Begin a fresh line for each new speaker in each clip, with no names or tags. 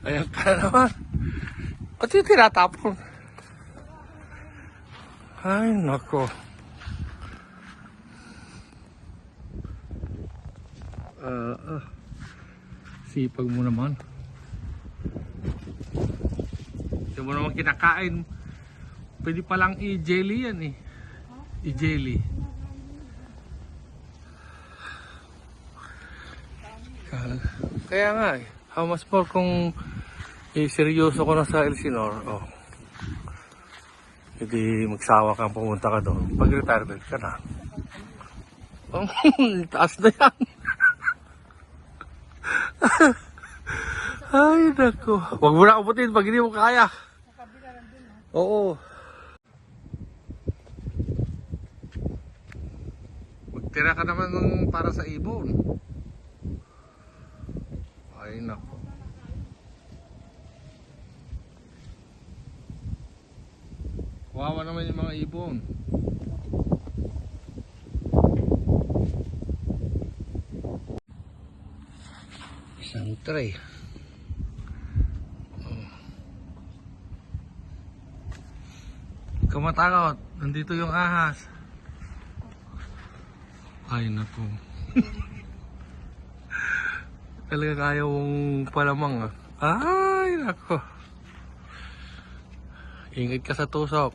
Ayan ka na naman. Ba't yung tinatapon? Ay, nako. Sipag mo naman. Hindi mo naman kinakain. Pwede palang i-jelly yan eh. I-jelly. Kaya nga eh. How much more kung seryoso ko na sa Elsinore. Oh. Hindi magsawa kang pumunta ka doon. Pag retirement ka na. Oh, taas na yan. Ay, nako. Huwag mo na abutin pag hindi mo kaya. Oo. Magtira ka naman para sa ibon. Ay, nako. Wawa naman yung mga ibon. Isang tray. Kumatakot, nandito yung ahas. Ay naku. Talaga kaya mong palamang ah. Ay naku. Ingat ka sa tusok.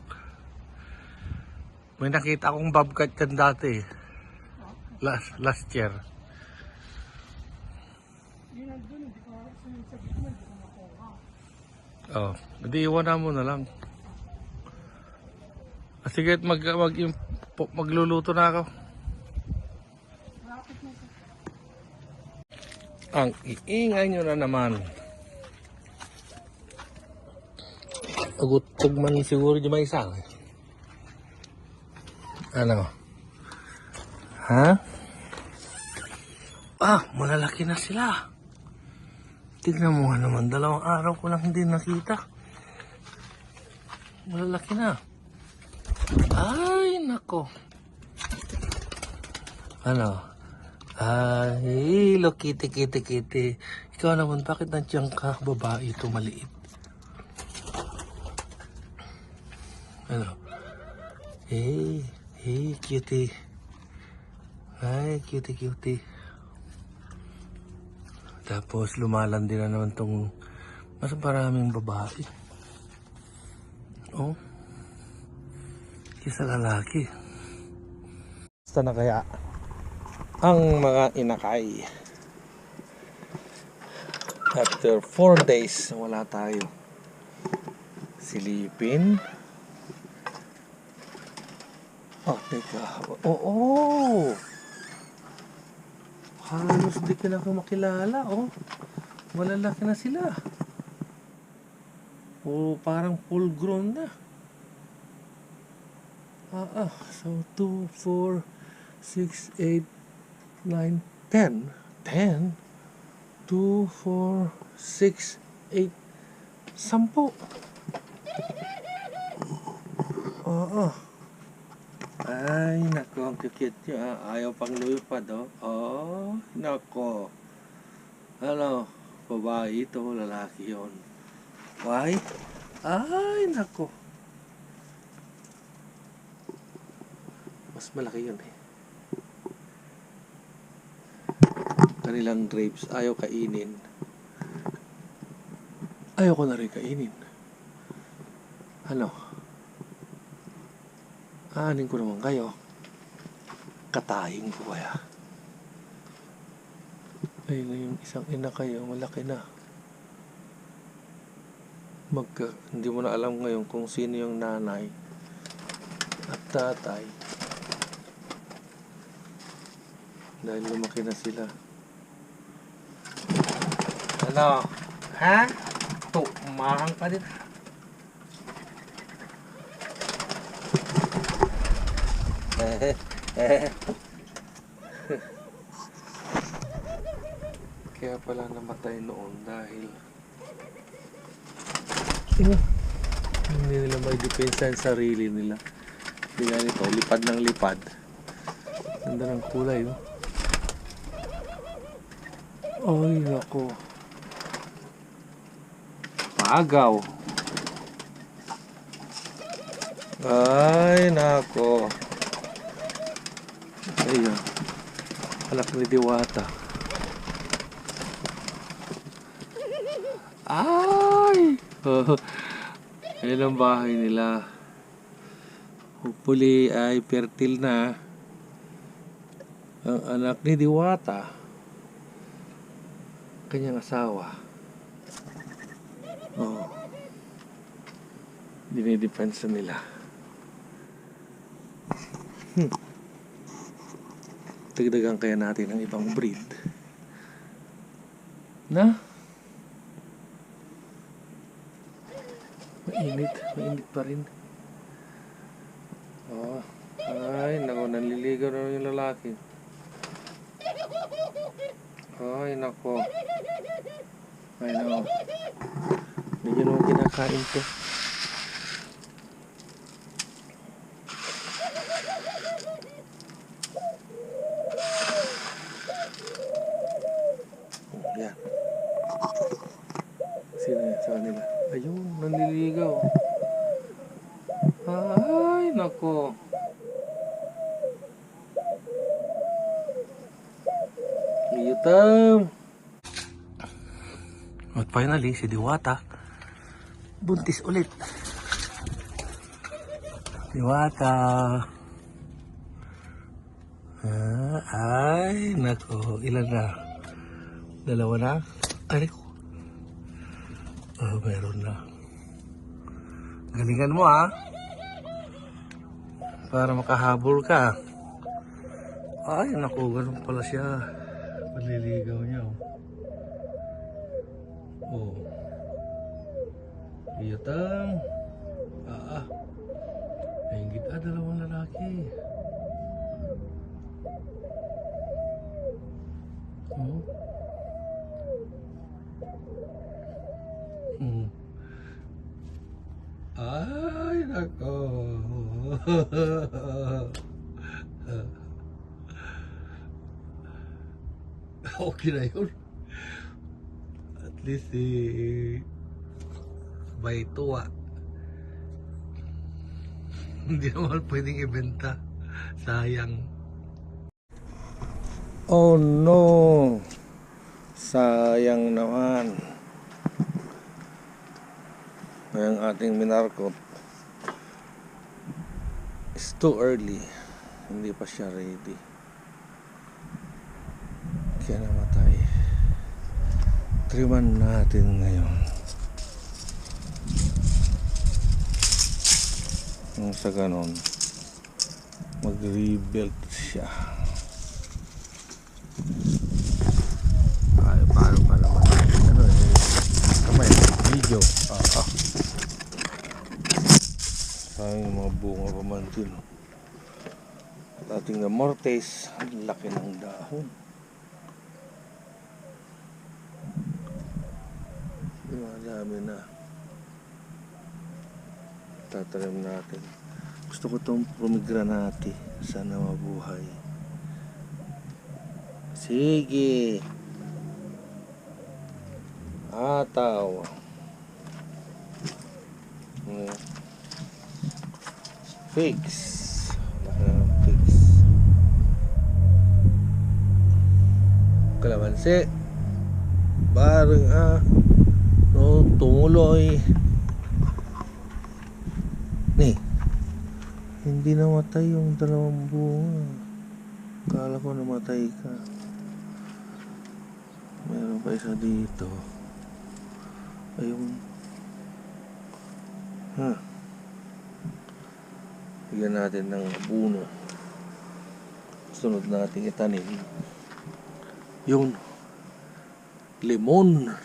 May nakita akong bobcat kan dati. Last year. Oh, hindi iwanan mo na lang. Sige, magluluto na ako. Ang iingay nyo na naman. Agutog man siguro di may isang. Ano? Ha? Malalaki na sila. Tignan mo nga naman, 2 araw ko lang hindi nakita. Malalaki na. Ay, nako. Ano? Ay, lo, kitty. Ikaw naman, bakit nandiyan ka, babae ito, maliit? Ano? Hey, cutie. Ay, cutie. Tapos, lumalandi na naman tong mas maraming babae. Oh. Kisa lalaki. Basta na kaya ang mga inakay. After 4 days wala tayo. Silipin. Oh, teka. Oo. Halos di ka na makilala. Oh. Malalaki na sila. Oh, parang full grown na. So 2, 4, 6, 8, 9, 10. 10? 2, 4, 6, 8, 10. Ay, nako, ang cute nyo. Ayaw pang lumipad, oh. Oh, nako. Ano, babae ito, lalaki yon. Why? Ay, nako. Mas malaki yun eh. Kanilang grapes ayaw kainin. Ayaw ko na rin kainin. Ano? Aanin ko naman kayo. Katahin ko kaya. Ay, yung isang ina kayo, malaki na. Hindi mo na alam ngayon kung sino yung nanay at tatay. Dahil lumaki na sila. Ano? Ha? Tumahang pa din. Kaya pala namatay noon dahil hindi nila may depensa yung sarili nila. Hindi nga nito, lipad ng lipad. Ganda ng kulay, oh. Ay, nako. agaw. Ay, nako. Ayun. Anak ni Diwata. Ay! Ayun ang bahay nila. Hopefully ay fertile na ang anak ni Diwata, kanyang asawa. Oh, dinidepensa nila. Dagdagan kaya natin ng ibang breed na mainit pa rin. Oh, ay nako, nanliligaw na yung lalaki. Ay nako, ay nako, hindi nyo naman kinakain to. Yan. Sino yan sa kanila? Ayun, nanliligaw. Ay, nako. Iyutam. At finally, si Diwata buntis ulit. Diwata. Ay, nako. Ilan na? Dalawa na? Ay, ko. Oh, meron na. Galingan mo, ha? Para makahabol ka. Ay, naku, ganun pala siya. Paliligaw niya, oh. Oh. Iyatang. Nainggit, dalawang lalaki. Oh. Ay, nako. Okay na yun. At least may tuwa. Hindi naman pwedeng ibenta. Sayang. Oh no. Sayang naman. Ang ating minarkot is too early. Hindi pa siya ready. Kaya namatay. Triman natin ngayon. Nung sa ganon, mag-rebuild siya. Ay, paano pa naman? Ano kamay, video. Sayang yung mga bunga pa man din. At ating na mortes, ang laki ng dahon. Dami na. Tatanim natin. Gusto ko itong pomegranate. Sana mabuhay. Sige. Ataw. Fix. Fix. Kalamansi. Barang no, tumuloy. Ni. Hindi namatay yung dalawang bunga. Kala ko namatay ka. Meron pa isa dito. Ayun. Bigyan natin ng abono. Sunod natin itanim yung lemon.